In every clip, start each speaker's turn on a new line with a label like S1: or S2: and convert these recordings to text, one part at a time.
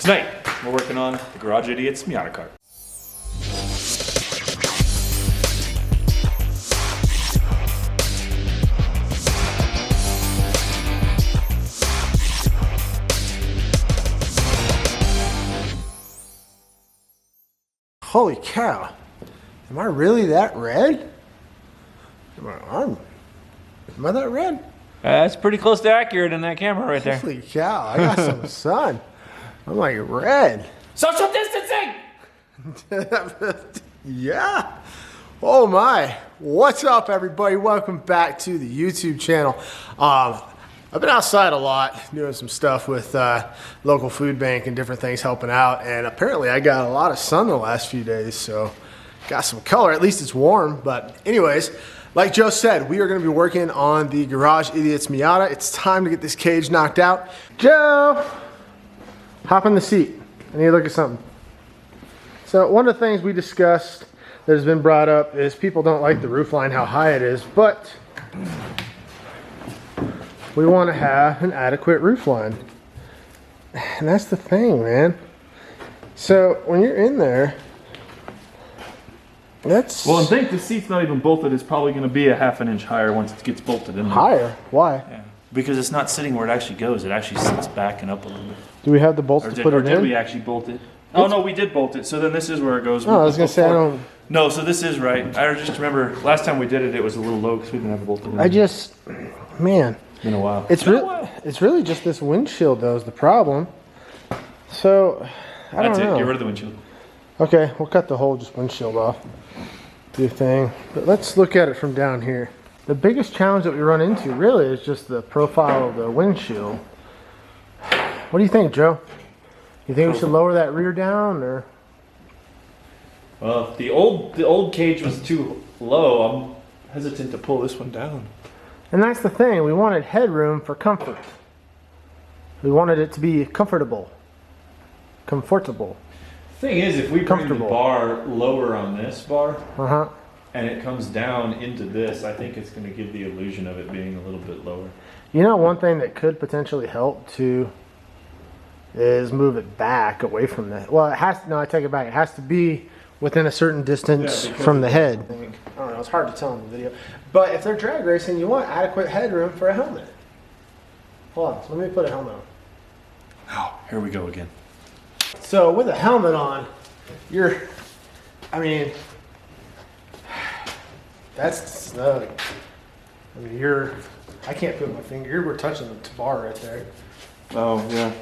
S1: Tonight, we're working on the Garage Idiot's Miata Kart.
S2: Holy cow. Am I really that red? My arm. Am I that red?
S1: That's pretty close to accurate in that camera right there.
S2: Holy cow, I got some sun. I'm like red.
S1: Social distancing!
S2: Yeah. Oh my. What's up, everybody? Welcome back to the YouTube channel. I've been outside a lot doing some stuff with local food bank and different things, helping out, and apparently I got a lot of sun the last few days, so got some color. At least it's warm. But anyways, like Joe said, we are going to be working on the Garage Idiot's Miata. It's time to get this cage knocked out. Joe, hop in the seat. I need to look at something. So one of the things we discussed that has been brought up is people don't like the roofline, how high it is, but we want to have an adequate roofline. And that's the thing, man. So when you're in there, that's...
S1: Well, I think the seat's not even bolted. It's probably going to be a ½ an inch higher once it gets bolted in there.
S2: Higher? Why?
S1: Yeah. Because it's not sitting where it actually goes. It actually sits back and up a little bit.
S2: Do we have the bolts to put it in?
S1: Or did we actually bolt it? Oh, no, we did bolt it. So then this is where it goes.
S2: No, I was going to say I don't...
S1: No, so this is right. I just remember last time we did it, it was a little low because we didn't have it bolted in.
S2: I just... Man.
S1: It's been a while.
S2: It's really just this windshield, though, is the problem. So, I don't know.
S1: That's it. Get rid of the windshield.
S2: Okay, we'll cut the whole just windshield off. Do your thing. But let's look at it from down here. The biggest challenge that we run into really is just the profile of the windshield. What do you think, Joe? You think we should lower that rear down, or?
S1: Well, if the old cage was too low, I'm hesitant to pull this one down.
S2: And that's the thing. We wanted headroom for comfort. We wanted it to be comfortable. Comfortable.
S1: Thing is, if we bring the bar lower on this bar, and it comes down into this, I think it's going to give the illusion of it being a little bit lower.
S2: You know, one thing that could potentially help too is move it back away from that. Well, it has to, no, I take it back. It has to be within a certain distance from the head. I don't know, it's hard to tell in the video. But if they're drag racing, you want adequate headroom for a helmet. Hold on, so let me put a helmet on.
S1: Oh, here we go again.
S2: So with a helmet on, I mean, that's snug. I mean, I can't put my finger, we're touching the bar right there.
S1: Oh, yeah.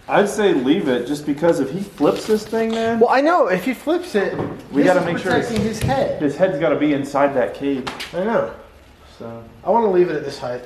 S1: I'd say leave it, just because if he flips this thing, man.
S2: Well, I know, if he flips it,
S1: we got to make sure
S2: protecting his head.
S1: His head's got to be inside that cage.
S2: I know.
S1: So
S2: I want to leave it at this height.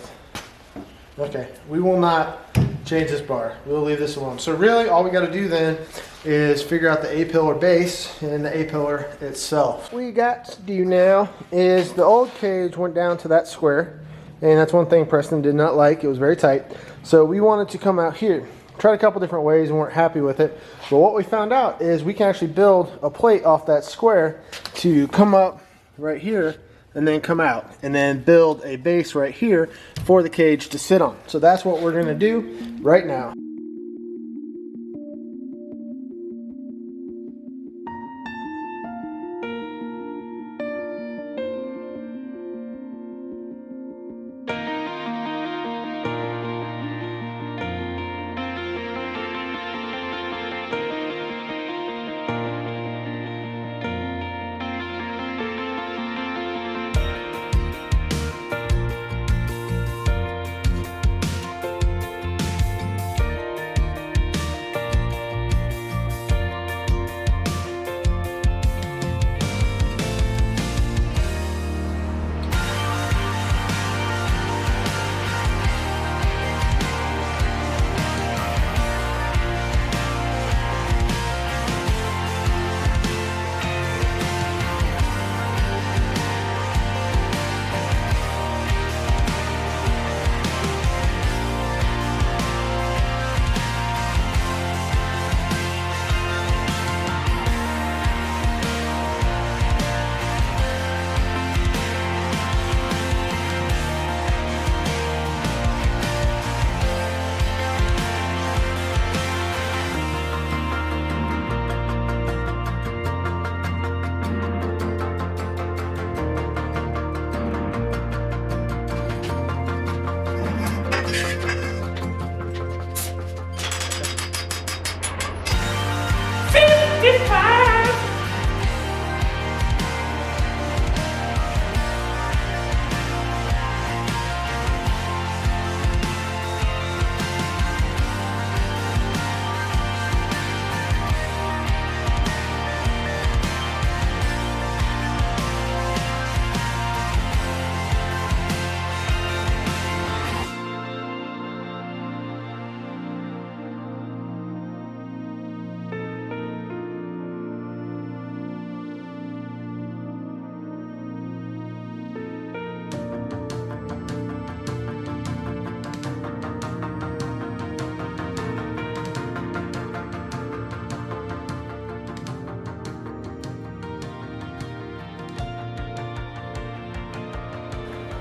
S2: Okay, we will not change this bar. We'll leave this alone. So really, all we got to do then is figure out the A-pillar base and the A-pillar itself. What we got to do now is the old cage went down to that square, and that's one thing Preston did not like. It was very tight. So we wanted to come out here. Tried a couple different ways and weren't happy with it. But what we found out is we can actually build a plate off that square to come up right here and then come out, and then build a base right here for the cage to sit on. So that's what we're gonna do right now.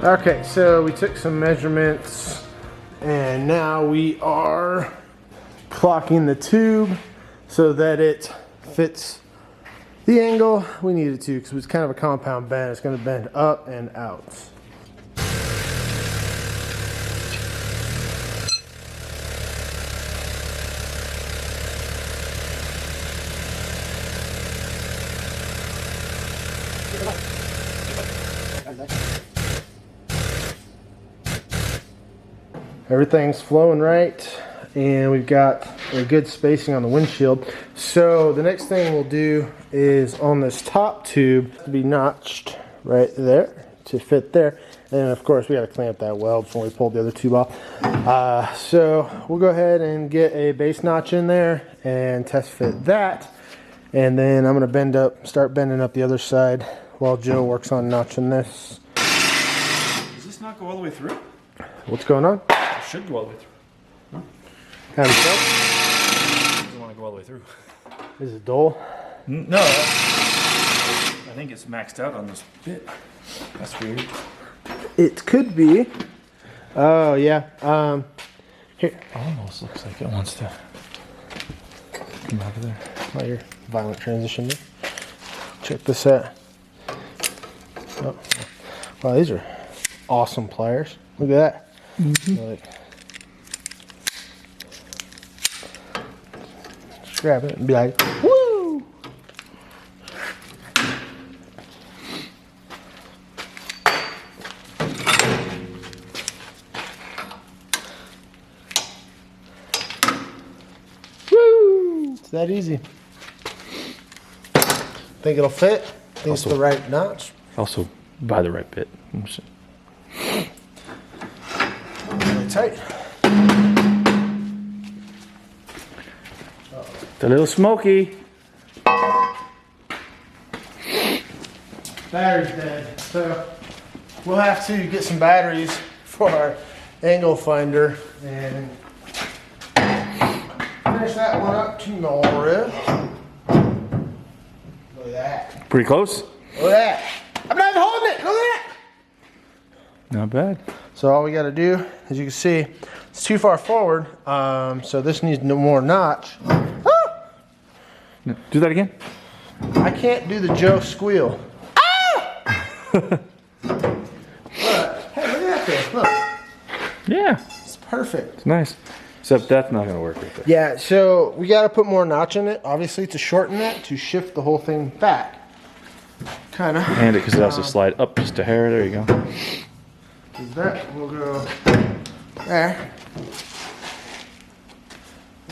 S2: Okay, so we took some measurements and now we are clocking the tube so that it fits the angle we need it to, because it's kind of a compound bend. It's going to bend up and out. Everything's flowing right, and we've got a good spacing on the windshield. So the next thing we'll do is on this top tube to be notched right there to fit there. And of course we got to clamp that weld before we pull the other tube off. So we'll go ahead and get a base notch in there and test fit that. And then I'm going to start bending up the other side while Joe works on notching this.
S1: Does this not go all the way through?
S2: What's going on?
S1: It should go all the way through. Huh?
S2: How does
S1: It doesn't want to go all the way through.
S2: Is it dull?
S1: No. I think it's maxed out on this bit. That's weird.
S2: It could be. Oh yeah. Here.
S1: Almost looks like it wants to come out of there.
S2: Oh, your violent transition there. Check this out. Oh. Wow, these are awesome pliers. Look at that. Like, just grab it and be like, woo! Woo! It's that easy. Think it'll fit? Think it's the right notch?
S1: Also, buy the right bit.
S2: Really tight.
S1: It's a little smoky.
S2: Battery's dead, so we'll have to get some batteries for our angle finder and finish that one up tomorrow. Look at that.
S1: Pretty close.
S2: Look at that. I'm not even holding it. Look at that.
S1: Not bad.
S2: So all we got to do, as you can see, it's too far forward. So this needs no more notch. Ah!
S1: Do that again.
S2: I can't do the Joe squeal. Ah! Look. Hey, look at that thing. Look.
S1: Yeah.
S2: It's perfect.
S1: It's nice. Except that's not going to work right there.
S2: Yeah, so we got to put more notch in it, obviously, to shorten that, to shift the whole thing back. Kind of.
S1: And it, because it has to slide up just a hair. There you go.
S2: That will go there.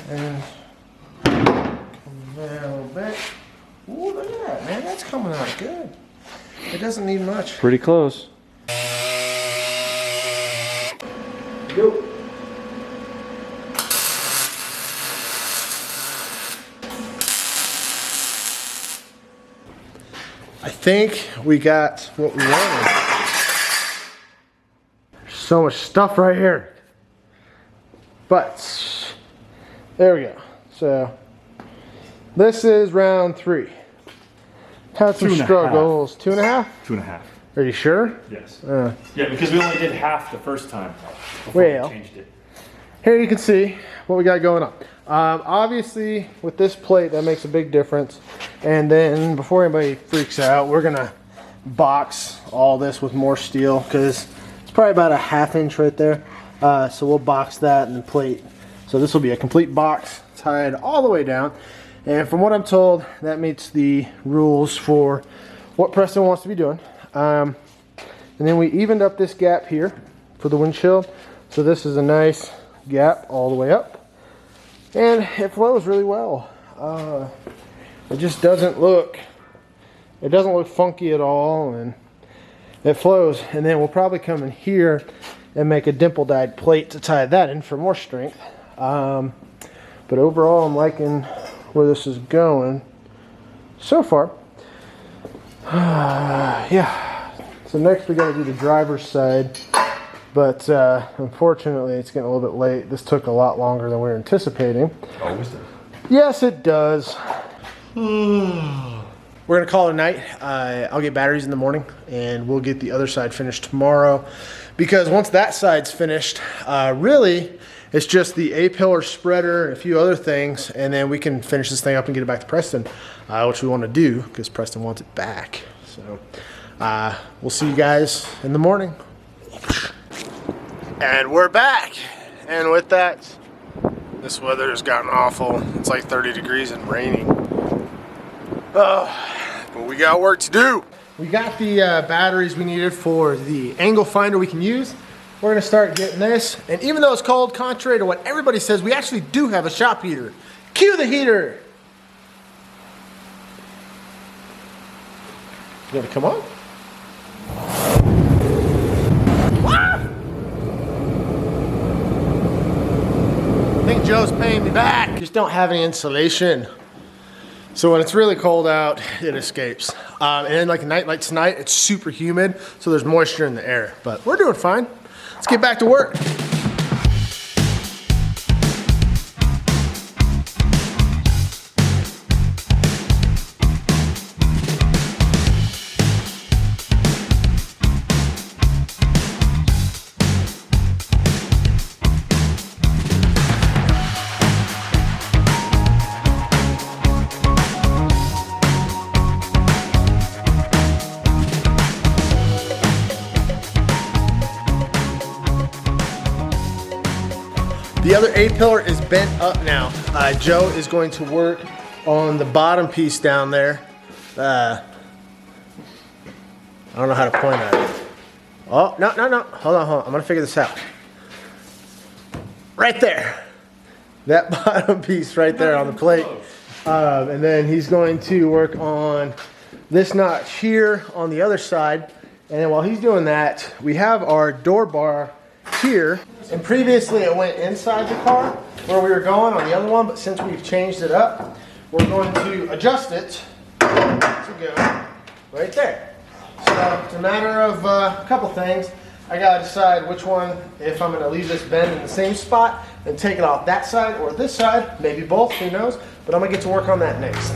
S2: And come there a little bit. Ooh, look at that, man. That's coming out good. It doesn't need much.
S1: Pretty close.
S2: Go. I think we got what we wanted. There's so much stuff right here. But there we go. So this is round 3. Had some struggles. 2.5?
S1: 2.5.
S2: Are you sure?
S1: Yes. Yeah, because we only did half the first time before we changed it.
S2: Here you can see what we got going on. Obviously, with this plate, that makes a big difference. And then, before anybody freaks out, we're gonna box all this with more steel because it's probably about a 1/2 inch right there. So we'll box that and plate. So this will be a complete box tied all the way down. And from what I'm told, that meets the rules for what Preston wants to be doing. And then we evened up this gap here for the windshield. So this is a nice gap all the way up. And it flows really well. It just doesn't look funky at all, and it flows. And then we'll probably come in here and make a dimple dyed plate to tie that in for more strength. But overall, I'm liking where this is going so far. Yeah. So next we got to do the driver's side, but unfortunately it's getting a little bit late. This took a lot longer than we were anticipating.
S1: Always does.
S2: Yes, it does. We're gonna call it a night. I'll get batteries in the morning, and we'll get the other side finished tomorrow. Because once that side's finished, really, it's just the A-pillar spreader and a few other things, and then we can finish this thing up and get it back to Preston, which we want to do because Preston wants it back. So we'll see you guys in the morning. And we're back. And with that, this weather has gotten awful. It's like 30 degrees and raining. But we got work to do. We got the batteries we needed for the angle finder we can use. We're gonna start getting this. And even though it's cold, contrary to what everybody says, we actually do have a shop heater. Cue the heater. You gonna come on? I think Joe's paying me back. Just don't have any insulation. So when it's really cold out, it escapes. And then like a night like tonight, it's super humid, so there's moisture in the air. But we're doing fine. Let's get back to work. The other A-pillar is bent up now. Joe is going to work on the bottom piece down there. I don't know how to point at it. Oh, no. Hold on. I'm gonna figure this out. Right there. That bottom piece right there on the plate. And then he's going to work on this notch here on the other side. And then while he's doing that, we have our door bar here. And previously it went inside the car where we were going on the other one, but since we've changed it up, we're going to adjust it to go right there. So it's a matter of a couple things. I gotta decide which one, if I'm gonna leave this bend in the same spot and take it off that side or this side, maybe both, who knows, but I'm gonna get to work on that next.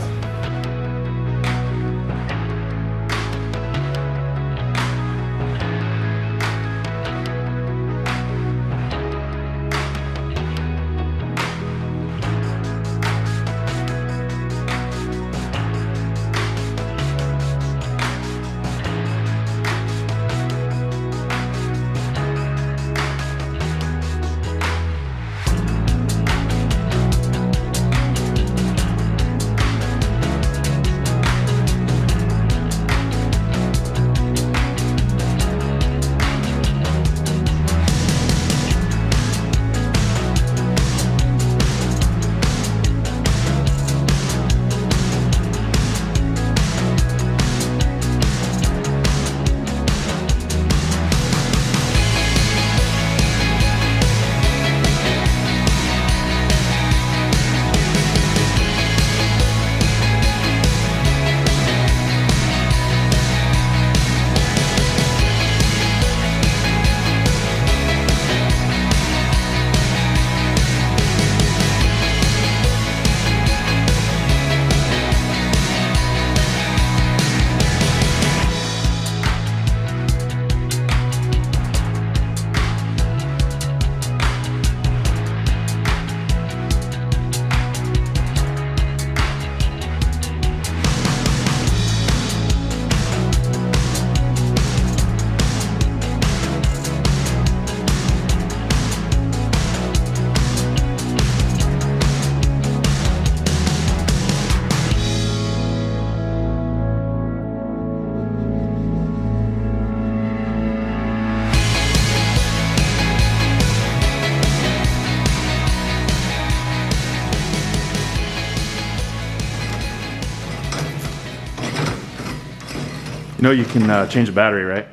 S1: No, you can change the battery, right?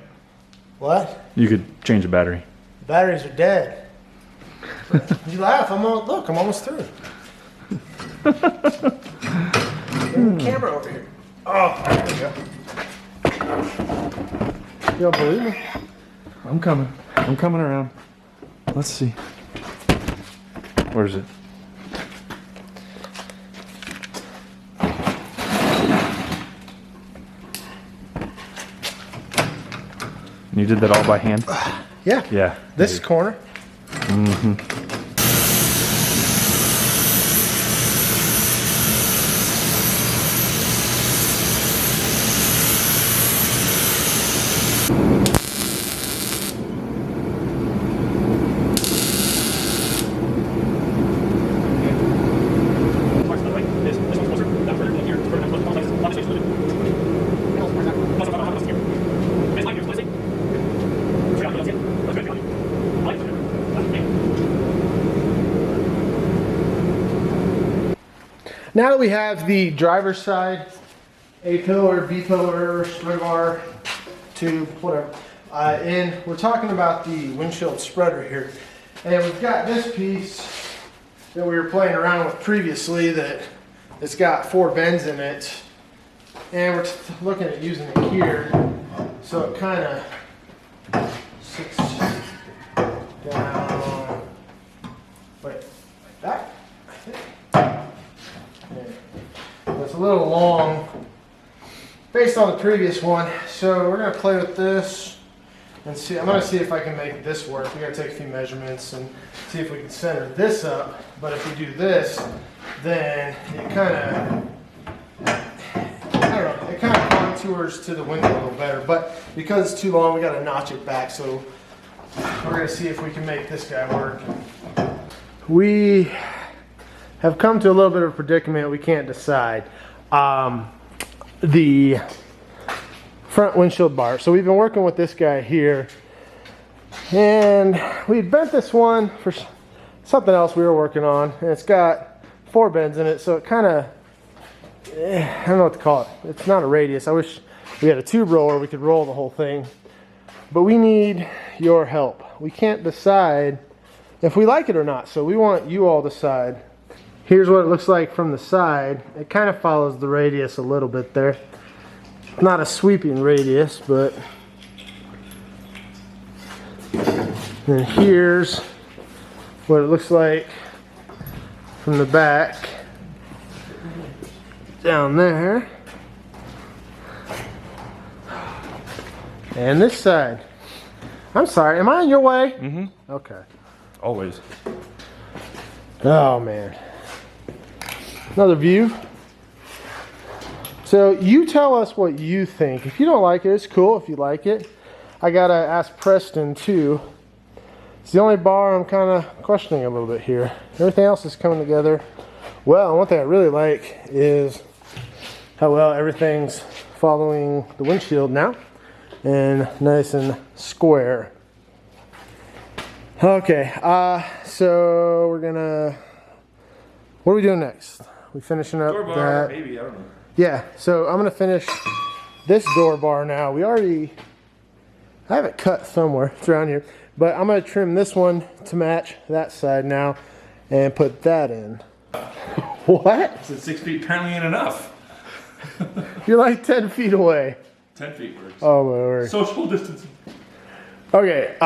S2: What?
S1: You could change the battery.
S2: Batteries are dead. You laugh. I'm almost through. There's a camera over here. Oh, there we go. You don't believe me?
S1: I'm coming. I'm coming around. Let's see. Where is it? You did that all by hand?
S2: Yeah.
S1: Yeah.
S2: This corner.
S1: Mm-hmm.
S2: Now that we have the driver's side, A pillar, B pillar, spreader bar, tube, whatever, and we're talking about the windshield spreader here. And we've got this piece that we were playing around with previously that it's got 4 bends in it. And we're looking at using it here. So it kind of sits down, like that, I think. It's a little long based on the previous one, so we're going to play with this and see. I'm going to see if I can make this work. We got to take a few measurements and see if we can center this up. But if we do this, then it kind of, I don't know, it kind of contours to the window a little better. But because it's too long, we got to notch it back. So we're going to see if we can make this guy work. We have come to a little bit of a predicament. We can't decide. The front windshield bar. So we've been working with this guy here, and we bent this one for something else we were working on, and it's got 4 bends in it, so it kind of, I don't know what to call it. It's not a radius. I wish we had a tube roller we could roll the whole thing, but we need your help. We can't decide if we like it or not, so we want you all to decide. Here's what it looks like from the side. It kind of follows the radius a little bit there. Not a sweeping radius, but then here's what it looks like from the back down there. And this side. I'm sorry, am I in your way?
S1: Mm-hmm.
S2: Okay.
S1: Always.
S2: Oh man. Another view. So you tell us what you think. If you don't like it, it's cool. If you like it, I gotta ask Preston too. It's the only bar I'm kind of questioning a little bit here. Everything else is coming together well. And one thing I really like is how well everything's following the windshield now, and nice and square. Okay, so we're gonna. What are we doing next? We finishing up
S1: Door bar,
S2: that?
S1: maybe, I don't know.
S2: Yeah, so I'm gonna finish this door bar now. I have it cut somewhere, it's around here, but I'm gonna trim this one to match that side now and put that in. What?
S1: I said 6 feet apparently ain't enough.
S2: You're like 10 feet away.
S1: 10 feet works.
S2: Oh my word.
S1: Social distancing.
S2: Okay,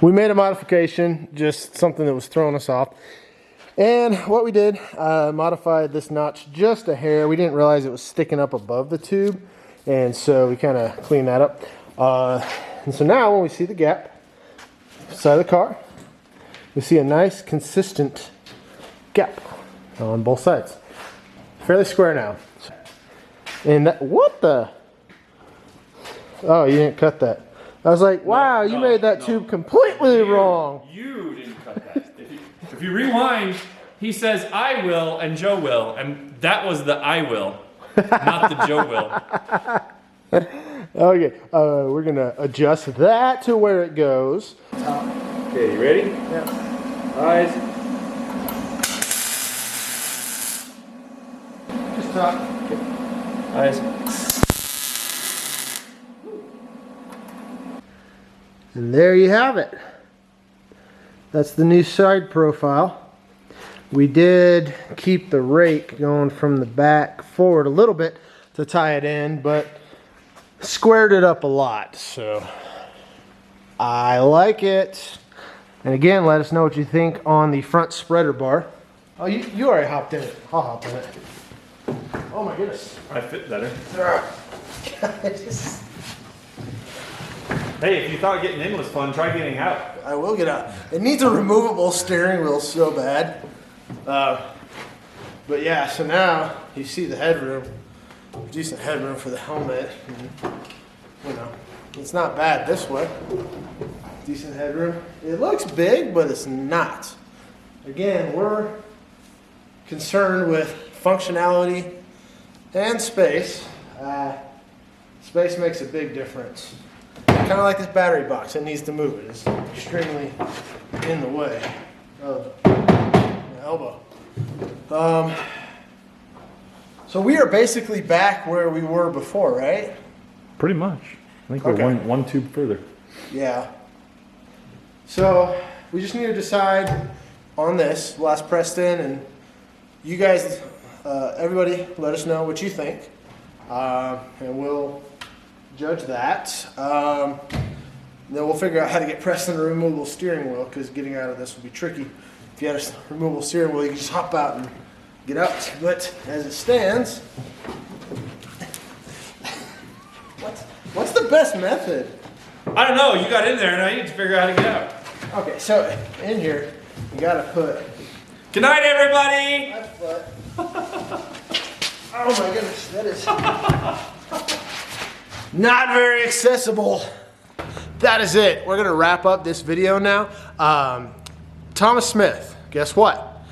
S2: we made a modification, just something that was throwing us off. And what we did, modified this notch just a hair. We didn't realize it was sticking up above the tube, and so we kind of cleaned that up. And so now when we see the gap, side of the car, we see a nice consistent gap on both sides. Fairly square now. And that, what the? Oh, you didn't cut that. I was like, wow, you made that tube completely wrong.
S1: You didn't cut that. If you rewind, he says, I will, and Joe will. And that was the I will, not the Joe will.
S2: Okay, we're going to adjust that to where it goes.
S1: Okay, you ready?
S2: Yeah.
S1: Eyes.
S2: Just top.
S1: Okay. Nice.
S2: And there you have it. That's the new side profile. We did keep the rake going from the back forward a little bit to tie it in, but squared it up a lot, so I like it. And again, let us know what you think on the front spreader bar. Oh, you already hopped in it. I'll hop in it. Oh my goodness.
S1: I fit better.
S2: Guys.
S1: Hey, if you thought getting in was fun, try getting out.
S2: I will get out. It needs a removable steering wheel so bad. But yeah, so now you see the headroom. Decent headroom for the helmet. And, you know, it's not bad this way. Decent headroom. It looks big, but it's not. Again, we're concerned with functionality and space. Space makes a big difference. Kind of like this battery box, it needs to move. It is extremely in the way of my elbow. So we are basically back where we were before, right?
S1: Pretty much. I think we're one tube further.
S2: Yeah. So we just need to decide on this. Last pressed in, and you guys, everybody, let us know what you think, and we'll judge that. Then we'll figure out how to get Preston a removable steering wheel, because getting out of this will be tricky. If you had a removable steering wheel, you can just hop out and get out. But as it stands, what's the best method?
S1: I don't know. You got in there, and I need to figure out how to get out.
S2: Okay, so in here, you gotta put.
S1: Good night, everybody.
S2: Oh my goodness, that is not very accessible. That is it. We're gonna wrap up this video now. Thomas Smith, guess what?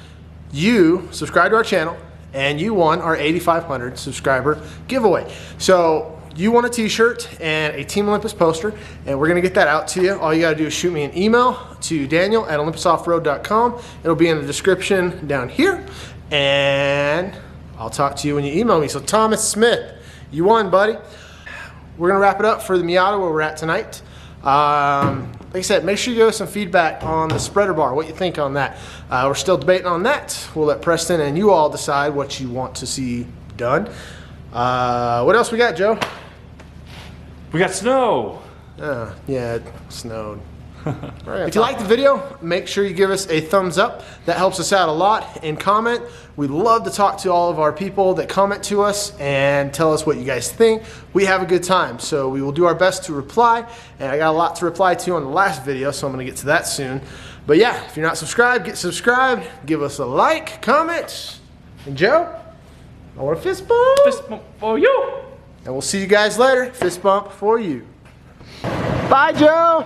S2: You subscribed to our channel and you won our 8,500 subscriber giveaway. So you won a t-shirt and a Team Olympus poster, and we're gonna get that out to you. All you gotta do is shoot me an email to daniel@olympusoffroad.com. It'll be in the description down here, and I'll talk to you when you email me. So Thomas Smith, you won, buddy. We're gonna wrap it up for the Miata where we're at tonight. Like I said, make sure you give us some feedback on the spreader bar, what you think on that. We're still debating on that. We'll let Preston and you all decide what you want to see done. What else we got, Joe?
S1: We got snow.
S2: Yeah, it snowed. If you like the video, make sure you give us a thumbs up. That helps us out a lot. And comment. We love to talk to all of our people that comment to us and tell us what you guys think. We have a good time, so we will do our best to reply. And I got a lot to reply to on the last video, so I'm going to get to that soon. But yeah, if you're not subscribed, get subscribed. Give us a like, comment. And Joe, I want a fist bump.
S1: Fist bump for you.
S2: And we'll see you guys later. Fist bump for you. Bye, Joe.